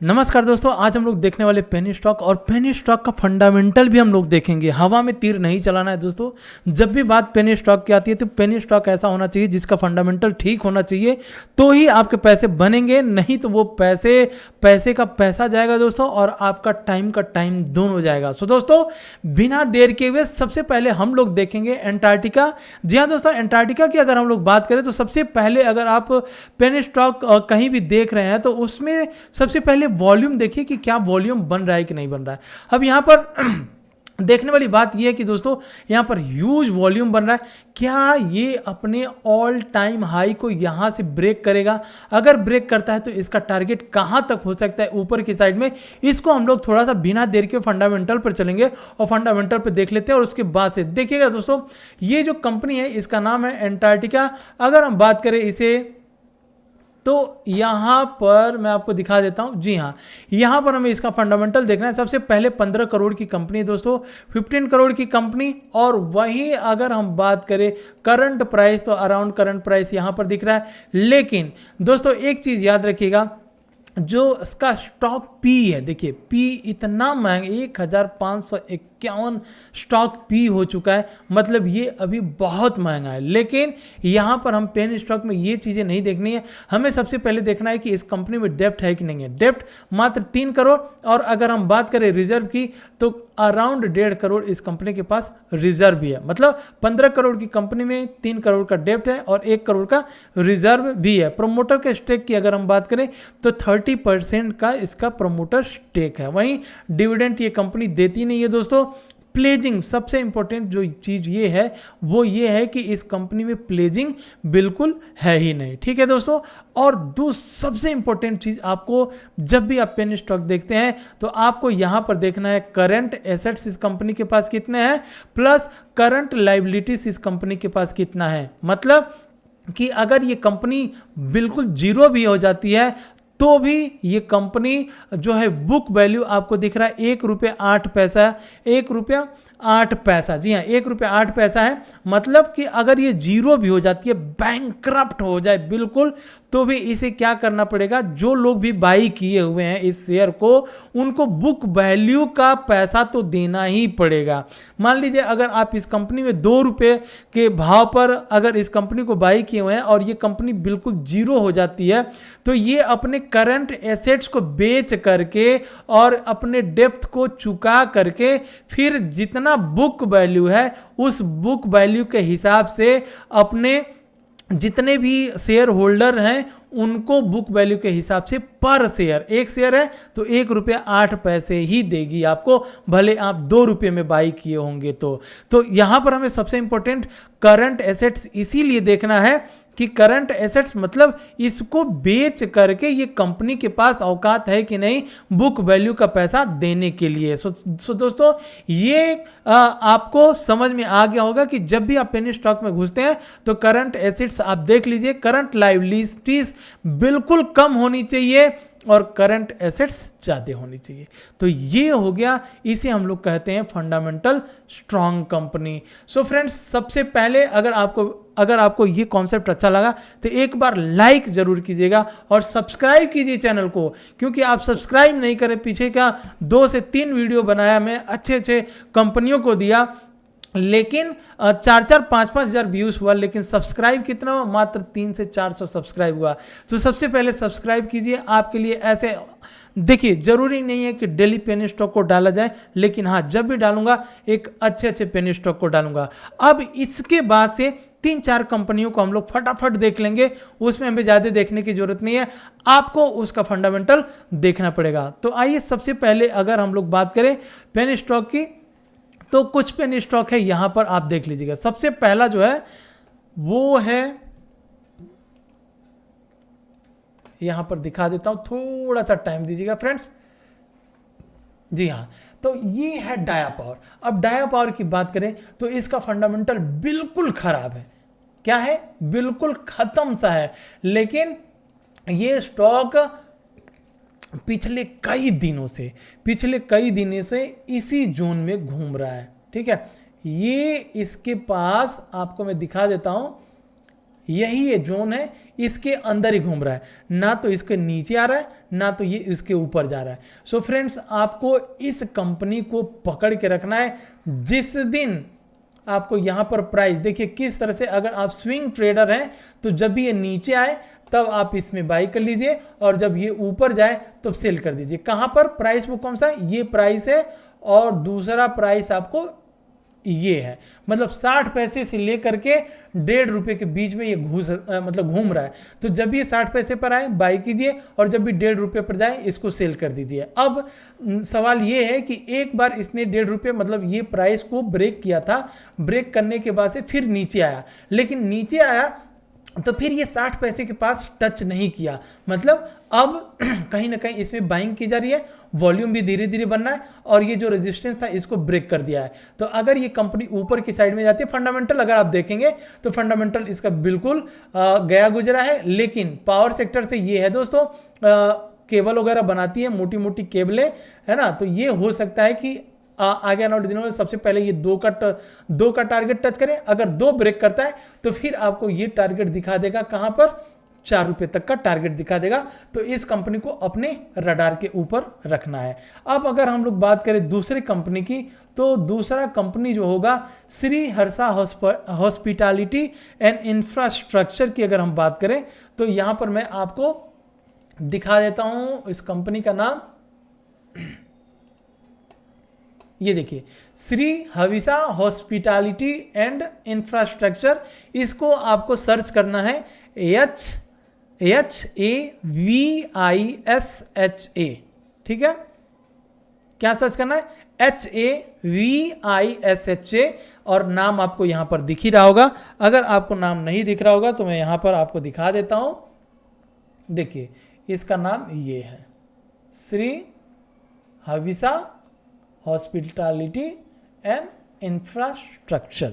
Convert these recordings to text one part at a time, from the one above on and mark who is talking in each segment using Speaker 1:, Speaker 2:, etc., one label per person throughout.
Speaker 1: नमस्कार दोस्तों, आज हम लोग देखने वाले पेनी स्टॉक और पेनी स्टॉक का फंडामेंटल भी हम लोग देखेंगे। हवा में तीर नहीं चलाना है दोस्तों। जब भी बात पेनी स्टॉक की आती है तो पेनी स्टॉक ऐसा होना चाहिए जिसका फंडामेंटल ठीक होना चाहिए, तो ही आपके पैसे बनेंगे, नहीं तो वो पैसे का पैसा जाएगा दोस्तों, और आपका टाइम का टाइम दोनों जाएगा। सो दोस्तों, बिना देर के हुए सबसे पहले हम लोग देखेंगे एंटार्क्टिका। जी हाँ दोस्तों, एंटार्क्टिका की अगर हम लोग बात करें तो सबसे पहले अगर आप पेनी स्टॉक कहीं भी देख रहे हैं तो उसमें सबसे पहले वॉल्यूम देखिए कि क्या वॉल्यूम बन रहा है कि नहीं बन रहा है। अब यहाँ पर देखने वाली बात यह है कि दोस्तों यहाँ पर ह्यूज वॉल्यूम बन रहा है। क्या ये अपने ऑल टाइम हाई को यहाँ से ब्रेक करेगा? अगर ब्रेक करता है तो इसका टारगेट कहाँ तक हो सकता है ऊपर की साइड में? इसको हम लोग थोड़ा सा बिना देर के फंडामेंटल पर चलेंगे और फंडामेंटल पर देख लेते हैं, और उसके बाद से देखिएगा दोस्तों, ये जो कंपनी है इसका नाम है एंटार्क्टिका। अगर हम बात करें इसे तो यहाँ पर मैं आपको दिखा देता हूँ। जी हाँ, यहाँ पर हमें इसका फंडामेंटल देखना है। सबसे पहले 15 करोड़ की कंपनी है दोस्तों, 15 करोड़ की कंपनी। और वहीं अगर हम बात करें करंट प्राइस तो अराउंड करंट प्राइस यहाँ पर दिख रहा है। लेकिन दोस्तों एक चीज़ याद रखिएगा, जो इसका स्टॉक पी है, देखिए पी इतना महंगा 1551 स्टॉक पी हो चुका है, मतलब ये अभी बहुत महंगा है। लेकिन यहाँ पर हम पेनी स्टॉक में ये चीज़ें नहीं देखनी है। हमें सबसे पहले देखना है कि इस कंपनी में डेप्ट है कि नहीं है। डेप्ट मात्र 3 करोड़, और अगर हम बात करें रिजर्व की तो अराउंड 1.5 करोड़ इस कंपनी के पास रिजर्व भी है। मतलब 15 करोड़ की कंपनी में 3 करोड़ का डेप्ट है और 1 करोड़ का रिजर्व भी है। प्रोमोटर के स्टेक की अगर हम बात करें तो 30% का इसका प्रोमोटर स्टेक है। वहीं डिविडेंड ये कंपनी देती नहीं है दोस्तों। प्लेजिंग, सबसे इंपॉर्टेंट जो चीज़ ये है वो ये है कि इस कंपनी में प्लेजिंग बिल्कुल है ही नहीं। ठीक है दोस्तों। और सबसे इंपॉर्टेंट चीज़, आपको जब भी आप पेनी स्टॉक देखते हैं तो आपको यहाँ पर देखना है करंट एसेट्स इस कंपनी के पास कितने हैं, प्लस करंट लाइबिलिटीज इस कंपनी के पास कितना है। मतलब कि अगर ये कंपनी बिल्कुल जीरो भी हो जाती है तो भी ये कंपनी जो है बुक वैल्यू आपको दिख रहा है 1 रुपये 8 पैसा, 1 रुपया 8 पैसा। जी हाँ, 1 रुपया 8 पैसा है। मतलब कि अगर ये जीरो भी हो जाती है, बैंकक्रप्ट हो जाए बिल्कुल, तो भी इसे क्या करना पड़ेगा, जो लोग भी बाई किए हुए हैं इस शेयर को, उनको बुक वैल्यू का पैसा तो देना ही पड़ेगा। मान लीजिए अगर आप इस कंपनी में 2 रुपये के भाव पर अगर इस कंपनी को बाई किए हुए हैं और ये कंपनी बिल्कुल जीरो हो जाती है, तो ये अपने करंट एसेट्स को बेच करके और अपने डेप्थ को चुका करके फिर जितना बुक वैल्यू है उस बुक वैल्यू के हिसाब से अपने जितने भी शेयर होल्डर हैं उनको बुक वैल्यू के हिसाब से पर शेयर, एक शेयर है तो 1 रुपया 8 पैसे ही देगी आपको, भले आप 2 रुपये में बाई किए होंगे। तो यहाँ पर हमें सबसे इंपॉर्टेंट करंट एसेट्स इसीलिए देखना है कि करंट एसेट्स मतलब इसको बेच करके ये कंपनी के पास औकात है कि नहीं बुक वैल्यू का पैसा देने के लिए। सो दोस्तों, ये आपको समझ में आ गया होगा कि जब भी आप पेनी स्टॉक में घुसते हैं तो करंट एसेट्स आप देख लीजिए, करंट लायबिलिटीज बिल्कुल कम होनी चाहिए और करंट एसेट्स ज़्यादा होनी चाहिए। तो ये हो गया, इसे हम लोग कहते हैं fundamental strong company. So friends, सबसे पहले अगर आपको ये कॉन्सेप्ट अच्छा लगा तो एक बार लाइक ज़रूर कीजिएगा और सब्सक्राइब कीजिए चैनल को, क्योंकि आप सब्सक्राइब नहीं करें। पीछे का 2 से 3 वीडियो बनाया, मैं अच्छे कंपनियों को दिया, लेकिन 4-4, 5-5 हज़ार व्यूज़ हुआ, लेकिन सब्सक्राइब कितना हुआ, मात्र 300 से 400 सब्सक्राइब हुआ। तो सबसे पहले सब्सक्राइब कीजिए। आपके लिए ऐसे देखिए, ज़रूरी नहीं है कि डेली पेनी स्टॉक को डाला जाए, लेकिन हाँ, जब भी डालूंगा एक अच्छे पेनी स्टॉक को डालूंगा। अब इसके बाद से 3-4 कंपनियों को हम लोग फटाफट देख लेंगे, उसमें हमें ज़्यादा देखने की ज़रूरत नहीं है, आपको उसका फंडामेंटल देखना पड़ेगा। तो आइए, सबसे पहले अगर हम लोग बात करें पेनी स्टॉक की, तो कुछ पेनी स्टॉक है यहाँ पर आप देख लीजिएगा। सबसे पहला जो है वो है, यहाँ पर दिखा देता हूँ, थोड़ा सा टाइम दीजिएगा फ्रेंड्स। जी हाँ, तो ये है डाया पावर। अब डाया पावर की बात करें तो इसका फंडामेंटल बिल्कुल खराब है। क्या है? बिल्कुल खत्म सा है। लेकिन ये स्टॉक पिछले कई दिनों से इसी जोन में घूम रहा है। ठीक है, ये इसके पास आपको मैं दिखा देता हूं, यही ये जोन है, इसके अंदर ही घूम रहा है, ना तो इसके नीचे आ रहा है ना तो ये इसके ऊपर जा रहा है। सो फ्रेंड्स, आपको इस कंपनी को पकड़ के रखना है। जिस दिन आपको यहाँ पर प्राइस देखिए किस तरह से, अगर आप स्विंग ट्रेडर हैं तो जब भी ये नीचे आए तब आप इसमें बाई कर लीजिए, और जब ये ऊपर जाए तब सेल कर दीजिए। कहाँ पर प्राइस वो कौन सा है, ये प्राइस है, और दूसरा प्राइस आपको ये है, मतलब 60 पैसे से लेकर के 1.5 रुपये के बीच में ये घूम रहा है। तो जब भी ये 60 पैसे पर आए बाई कीजिए, और जब भी 1.5 रुपये पर जाए इसको सेल कर दीजिए। अब सवाल ये है कि एक बार इसने 1.5 रुपये मतलब ये प्राइस को ब्रेक किया था, ब्रेक करने के बाद से फिर नीचे आया, लेकिन नीचे आया तो फिर ये 60 पैसे के पास टच नहीं किया, मतलब अब कहीं ना कहीं इसमें बाइंग की जा रही है, वॉल्यूम भी धीरे धीरे बनना है, और ये जो रेजिस्टेंस था इसको ब्रेक कर दिया है। तो अगर ये कंपनी ऊपर की साइड में जाती है, फंडामेंटल अगर आप देखेंगे तो फंडामेंटल इसका बिल्कुल गया गुजरा है, लेकिन पावर सेक्टर से ये है दोस्तों, केबल वगैरह बनाती है, मोटी मोटी केबलें, है ना, तो ये हो सकता है कि आगे आने वाले दिनों में सबसे पहले ये 2 का टारगेट टच करें। अगर 2 ब्रेक करता है तो फिर आपको ये टारगेट दिखा देगा, कहां पर, 4 रुपये तक का टारगेट दिखा देगा। तो इस कंपनी को अपने रडार के ऊपर रखना है। अब अगर हम लोग बात करें दूसरी कंपनी की, तो दूसरा कंपनी जो होगा Shri Harsha hospitality and infrastructure की अगर हम बात करें, तो यहां पर मैं आपको दिखा देता हूं इस कंपनी का नाम। ये देखिए, Shri Havisa hospitality and infrastructure, इसको आपको सर्च करना है HAVISHA, ठीक है, क्या सर्च करना है, HAVISHA, और नाम आपको यहां पर दिख ही रहा होगा। अगर आपको नाम नहीं दिख रहा होगा तो मैं यहां पर आपको दिखा देता हूं। देखिए, इसका नाम ये है, Shri Havisa hospitality and infrastructure.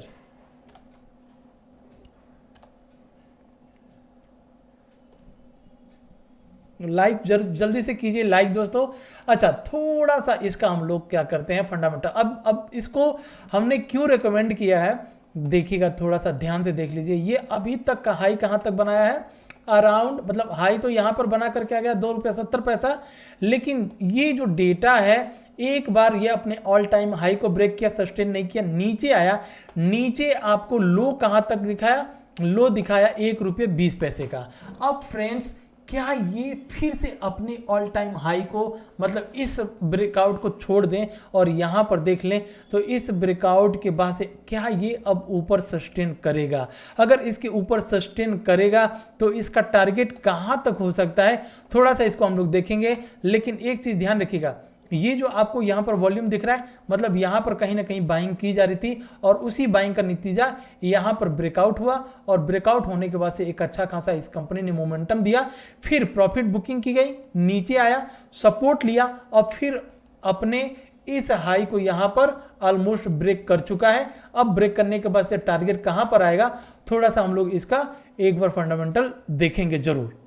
Speaker 1: Like जल्दी से कीजिए लाइक दोस्तों। अच्छा, थोड़ा सा इसका हम लोग क्या करते हैं फंडामेंटल, अब इसको हमने क्यों रिकमेंड किया है, देखिएगा, थोड़ा सा ध्यान से देख लीजिए। ये अभी तक का हाई कहाँ तक बनाया है, अराउंड, मतलब हाई तो यहाँ पर बना करके आ गया 2 रुपये 70 पैसा, लेकिन ये जो डेटा है, एक बार ये अपने ऑल टाइम हाई को ब्रेक किया, सस्टेन नहीं किया, नीचे आया, नीचे आपको लो कहाँ तक दिखाया, लो दिखाया 1 रुपये 20 पैसे का। अब फ्रेंड्स, क्या ये फिर से अपने ऑल टाइम हाई को, मतलब इस ब्रेकआउट को छोड़ दें और यहाँ पर देख लें, तो इस ब्रेकआउट के बाद से क्या ये अब ऊपर सस्टेन करेगा? अगर इसके ऊपर सस्टेन करेगा तो इसका टारगेट कहाँ तक हो सकता है, थोड़ा सा इसको हम लोग देखेंगे। लेकिन एक चीज़ ध्यान रखिएगा, ये जो आपको यहाँ पर वॉल्यूम दिख रहा है, मतलब यहाँ पर कहीं ना कहीं बाइंग की जा रही थी, और उसी बाइंग का नतीजा यहाँ पर ब्रेकआउट हुआ, और ब्रेकआउट होने के बाद से एक अच्छा खासा इस कंपनी ने मोमेंटम दिया, फिर प्रॉफिट बुकिंग की गई, नीचे आया, सपोर्ट लिया, और फिर अपने इस हाई को यहाँ पर ऑलमोस्ट ब्रेक कर चुका है। अब ब्रेक करने के बाद से टारगेट कहाँ पर आएगा, थोड़ा सा हम लोग इसका एक बार फंडामेंटल देखेंगे जरूर।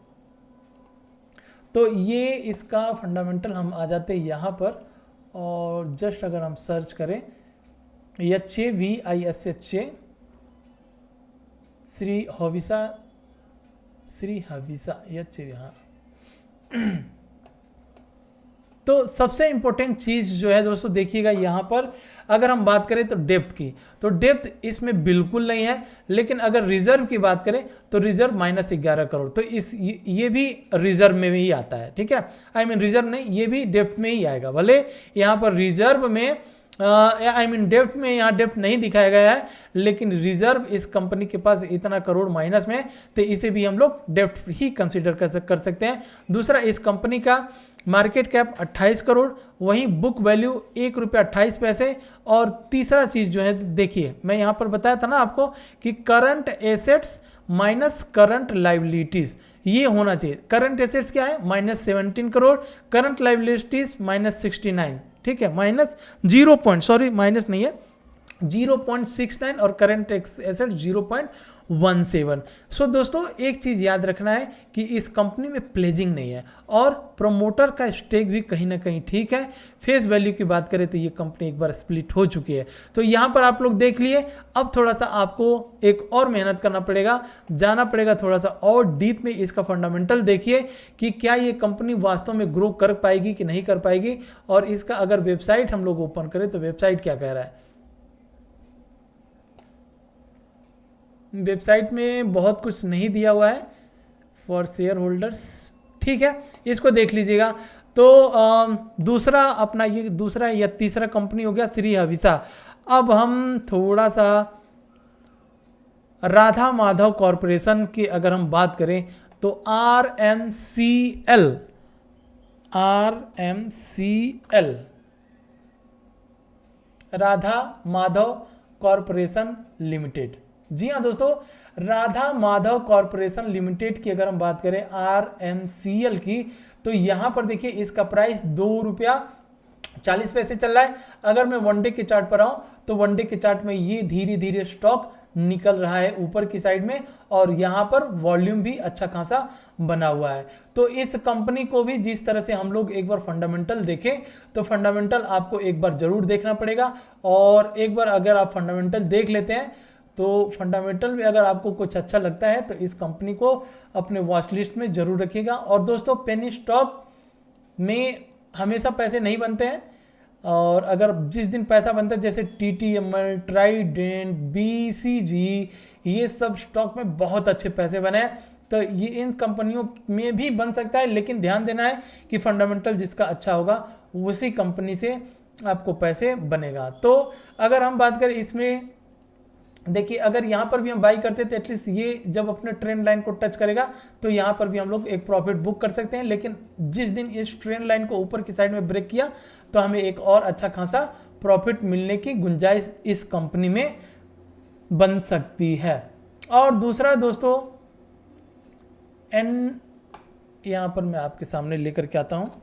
Speaker 1: तो ये इसका फंडामेंटल हम आ जाते हैं यहाँ पर, और जस्ट अगर हम सर्च करें HAVISHA, श्री हविसा यहाँ तो सबसे इंपॉर्टेंट चीज़ जो है दोस्तों, देखिएगा यहाँ पर अगर हम बात करें तो डेप्थ की, तो डेप्थ इसमें बिल्कुल नहीं है। लेकिन अगर रिजर्व की बात करें तो रिजर्व -11 करोड़, तो ये भी रिजर्व में ही आता है, ठीक है, रिजर्व नहीं, ये भी डेप्थ में ही आएगा। भले यहाँ पर रिजर्व में डेप्थ में यहाँ डेप्थ नहीं दिखाया गया है, लेकिन रिजर्व इस कंपनी के पास इतना करोड़ माइनस में, तो इसे भी हम लोग डेप्थ ही कंसीडर कर सकते हैं। दूसरा, इस कंपनी का मार्केट कैप 28 करोड़, वहीं बुक वैल्यू 1 रुपये 28 पैसे। और तीसरा चीज़ जो है, देखिए मैं यहाँ पर बताया था ना आपको कि current assets minus current liabilities ये होना चाहिए। करंट एसेट्स क्या है, -17 करोड़, करंट लाइबिलिटीज़ -69, ठीक है, माइनस 0 पॉइंट, सॉरी माइनस नहीं है, 0.69 और करंट एसेट 0.17। सो दोस्तों एक चीज़ याद रखना है कि इस कंपनी में प्लेजिंग नहीं है और प्रोमोटर का स्टेक भी कहीं ना कहीं ठीक है। फेस वैल्यू की बात करें तो ये कंपनी एक बार स्प्लिट हो चुकी है। तो यहाँ पर आप लोग देख लिए। अब थोड़ा सा आपको एक और मेहनत करना पड़ेगा, जाना पड़ेगा थोड़ा सा और डीप में, इसका फंडामेंटल देखिए कि क्या ये कंपनी वास्तव में ग्रो कर पाएगी कि नहीं कर पाएगी। और इसका अगर वेबसाइट हम लोग ओपन करें तो वेबसाइट क्या कह रहा है। वेबसाइट में बहुत कुछ नहीं दिया हुआ है फॉर शेयर होल्डर्स, ठीक है, इसको देख लीजिएगा। तो दूसरा अपना ये दूसरा या तीसरा कंपनी हो गया श्री हविषा। अब हम थोड़ा सा राधा माधव कॉरपोरेशन की अगर हम बात करें तो RMCL Radha Madhav corporation limited. जी हाँ दोस्तों, राधा माधव कॉरपोरेशन लिमिटेड की अगर हम बात करें RMCL की, तो यहाँ पर देखिए इसका प्राइस ₹2.40 चल रहा है। अगर मैं वनडे के चार्ट पर आऊँ तो वनडे के चार्ट में ये धीरे धीरे स्टॉक निकल रहा है ऊपर की साइड में और यहाँ पर वॉल्यूम भी अच्छा खासा बना हुआ है। तो इस कंपनी को भी जिस तरह से हम लोग एक बार फंडामेंटल देखें तो फंडामेंटल आपको एक बार जरूर देखना पड़ेगा। और एक बार अगर आप फंडामेंटल देख लेते हैं तो फंडामेंटल में अगर आपको कुछ अच्छा लगता है तो इस कंपनी को अपने वॉच लिस्ट में जरूर रखिएगा। और दोस्तों पेनी स्टॉक में हमेशा पैसे नहीं बनते हैं और अगर जिस दिन पैसा बनता है जैसे TTML, ट्राइडेंट, BCG, ये सब स्टॉक में बहुत अच्छे पैसे बने हैं। तो ये इन कंपनियों में भी बन सकता है, लेकिन ध्यान देना है कि फंडामेंटल जिसका अच्छा होगा उसी कंपनी से आपको पैसे बनेगा। तो अगर हम बात करें इसमें देखिए, अगर यहाँ पर भी हम बाई करते तो एटलीस्ट ये जब अपने ट्रेंड लाइन को टच करेगा तो यहाँ पर भी हम लोग एक प्रॉफिट बुक कर सकते हैं। लेकिन जिस दिन इस ट्रेंड लाइन को ऊपर की साइड में ब्रेक किया तो हमें एक और अच्छा खासा प्रॉफिट मिलने की गुंजाइश इस कंपनी में बन सकती है। और दूसरा दोस्तों यहाँ पर मैं आपके सामने लेकर के आता हूँ।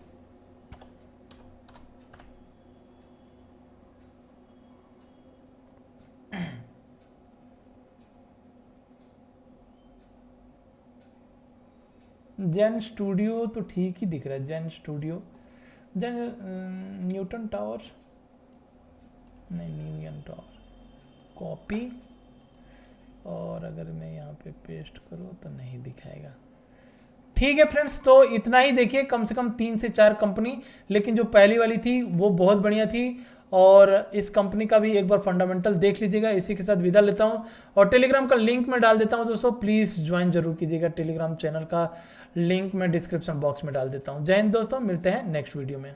Speaker 1: जेन स्टूडियो तो ठीक ही दिख रहा है, जेन स्टूडियो, न्यूटन टावर नहीं, न्यूटन टावर कॉपी, और अगर मैं यहाँ पे पेस्ट करूँ तो नहीं दिखाएगा। ठीक है फ्रेंड्स, तो इतना ही देखिए, कम से कम 3 से 4 कंपनी, लेकिन जो पहली वाली थी वो बहुत बढ़िया थी और इस कंपनी का भी एक बार फंडामेंटल देख लीजिएगा। इसी के साथ विदा लेता हूं और टेलीग्राम का लिंक मैं डाल देता हूं दोस्तों, प्लीज़ ज्वाइन जरूर कीजिएगा। टेलीग्राम चैनल का लिंक मैं डिस्क्रिप्शन बॉक्स में डाल देता हूं। जय हिंद दोस्तों, मिलते हैं नेक्स्ट वीडियो में।